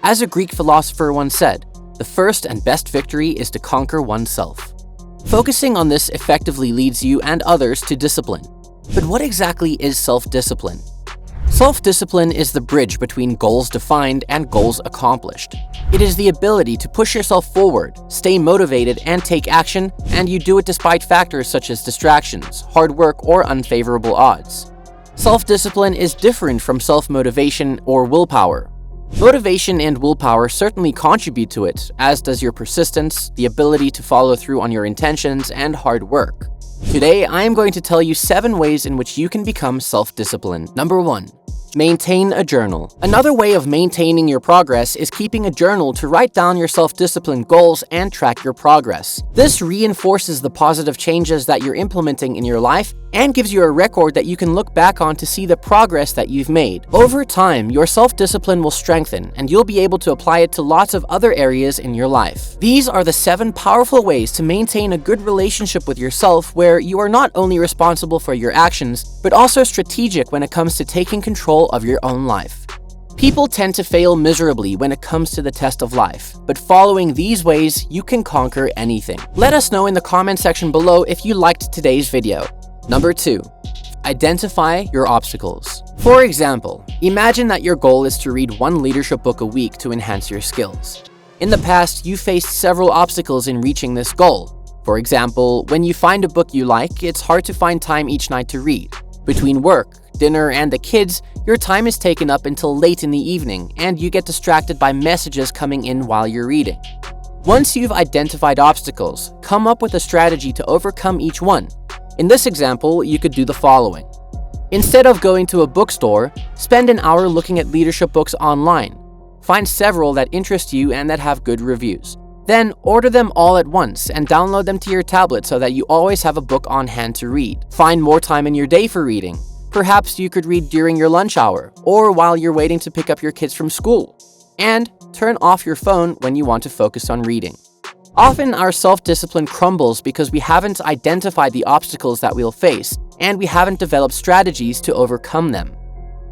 As a Greek philosopher once said, the first and best victory is to conquer oneself. Focusing on this effectively leads you and others to discipline. But what exactly is self-discipline? Self-discipline is the bridge between goals defined and goals accomplished. It is the ability to push yourself forward, stay motivated, and take action, and you do it despite factors such as distractions, hard work, or unfavorable odds. Self-discipline is different from self-motivation or willpower. Motivation and willpower certainly contribute to it, as does your persistence, the ability to follow through on your intentions, and hard work. Today, I am going to tell you 7 ways in which you can become self-disciplined. Number 1. Maintain a journal. Another way of maintaining your progress is keeping a journal to write down your self-discipline goals and track your progress. This reinforces the positive changes that you're implementing in your life and gives you a record that you can look back on to see the progress that you've made. Over time, your self-discipline will strengthen and you'll be able to apply it to lots of other areas in your life. These are the 7 powerful ways to maintain a good relationship with yourself where you are not only responsible for your actions, but also strategic when it comes to taking control of your own life. People tend to fail miserably when it comes to the test of life, but following these ways, you can conquer anything. Let us know in the comment section below if you liked today's video. Number 2. Identify your obstacles. For example, imagine that your goal is to read 1 leadership book a week to enhance your skills. In the past, you faced several obstacles in reaching this goal. For example, when you find a book you like, it's hard to find time each night to read. Between work, dinner, and the kids, your time is taken up until late in the evening, and you get distracted by messages coming in while you're reading. Once you've identified obstacles, come up with a strategy to overcome each one. In this example, you could do the following. Instead of going to a bookstore, spend an hour looking at leadership books online. Find several that interest you and that have good reviews. Then order them all at once and download them to your tablet so that you always have a book on hand to read. Find more time in your day for reading. Perhaps you could read during your lunch hour or while you're waiting to pick up your kids from school. And turn off your phone when you want to focus on reading. Often our self-discipline crumbles because we haven't identified the obstacles that we'll face and we haven't developed strategies to overcome them.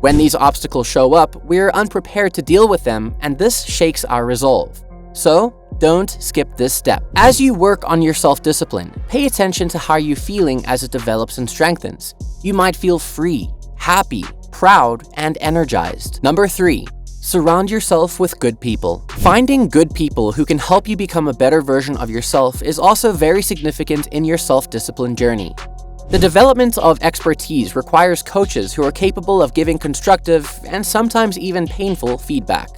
When these obstacles show up, we're unprepared to deal with them and this shakes our resolve. So, don't skip this step. As you work on your self-discipline, pay attention to how you're feeling as it develops and strengthens. You might feel free, happy, proud, and energized. Number 3. Surround yourself with good people. Finding good people who can help you become a better version of yourself is also very significant in your self-discipline journey. The development of expertise requires coaches who are capable of giving constructive and sometimes even painful feedback.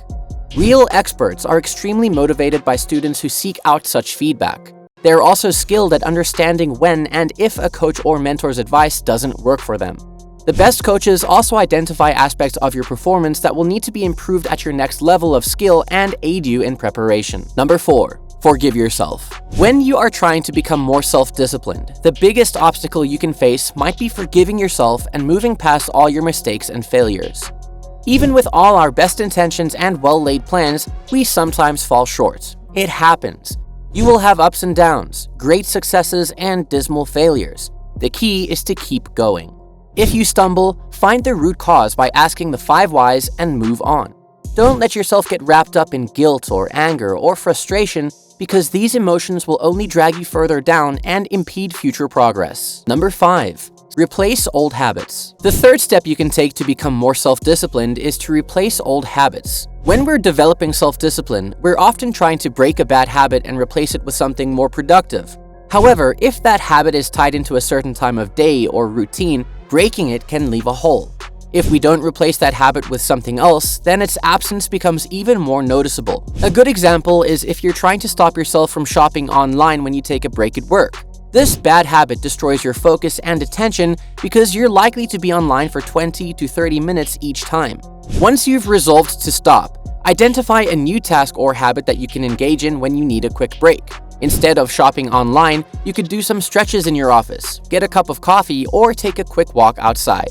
Real experts are extremely motivated by students who seek out such feedback. They are also skilled at understanding when and if a coach or mentor's advice doesn't work for them. The best coaches also identify aspects of your performance that will need to be improved at your next level of skill and aid you in preparation. Number 4. Forgive yourself. When you are trying to become more self-disciplined, the biggest obstacle you can face might be forgiving yourself and moving past all your mistakes and failures. Even with all our best intentions and well-laid plans, we sometimes fall short. It happens. You will have ups and downs, great successes, and dismal failures. The key is to keep going. If you stumble, find the root cause by asking the 5 whys and move on. Don't let yourself get wrapped up in guilt or anger or frustration because these emotions will only drag you further down and impede future progress. Number 5. Replace old habits. The third step you can take to become more self-disciplined is to replace old habits. When we're developing self-discipline, we're often trying to break a bad habit and replace it with something more productive. However, if that habit is tied into a certain time of day or routine, breaking it can leave a hole. If we don't replace that habit with something else, then its absence becomes even more noticeable. A good example is if you're trying to stop yourself from shopping online when you take a break at work. This bad habit destroys your focus and attention because you're likely to be online for 20 to 30 minutes each time. Once you've resolved to stop, identify a new task or habit that you can engage in when you need a quick break. Instead of shopping online, you could do some stretches in your office, get a cup of coffee, or take a quick walk outside.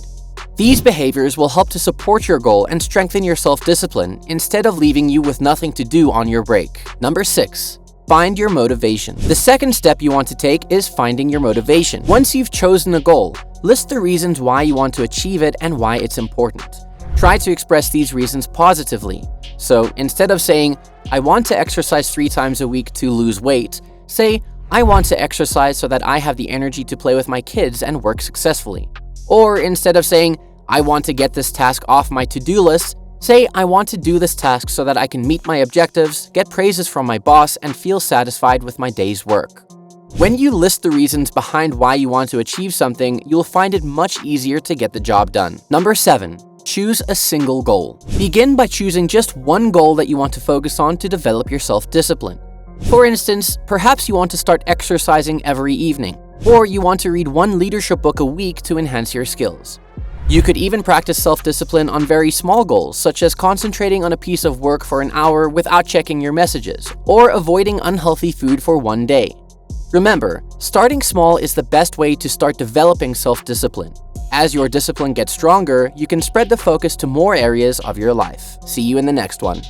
These behaviors will help to support your goal and strengthen your self-discipline instead of leaving you with nothing to do on your break. Number 6. Find your motivation. The second step you want to take is finding your motivation. Once you've chosen a goal, list the reasons why you want to achieve it and why it's important. Try to express these reasons positively. So instead of saying, I want to exercise 3 times a week to lose weight, say, I want to exercise so that I have the energy to play with my kids and work successfully. Or instead of saying, I want to get this task off my to-do list, say, I want to do this task so that I can meet my objectives, get praises from my boss, and feel satisfied with my day's work. When you list the reasons behind why you want to achieve something, you'll find it much easier to get the job done. Number 7. Choose a single goal. Begin by choosing just one goal that you want to focus on to develop your self-discipline. For instance, perhaps you want to start exercising every evening, or you want to read one leadership book a week to enhance your skills. You could even practice self-discipline on very small goals, such as concentrating on a piece of work for an hour without checking your messages, or avoiding unhealthy food for one day. Remember, starting small is the best way to start developing self-discipline. As your discipline gets stronger, you can spread the focus to more areas of your life. See you in the next one.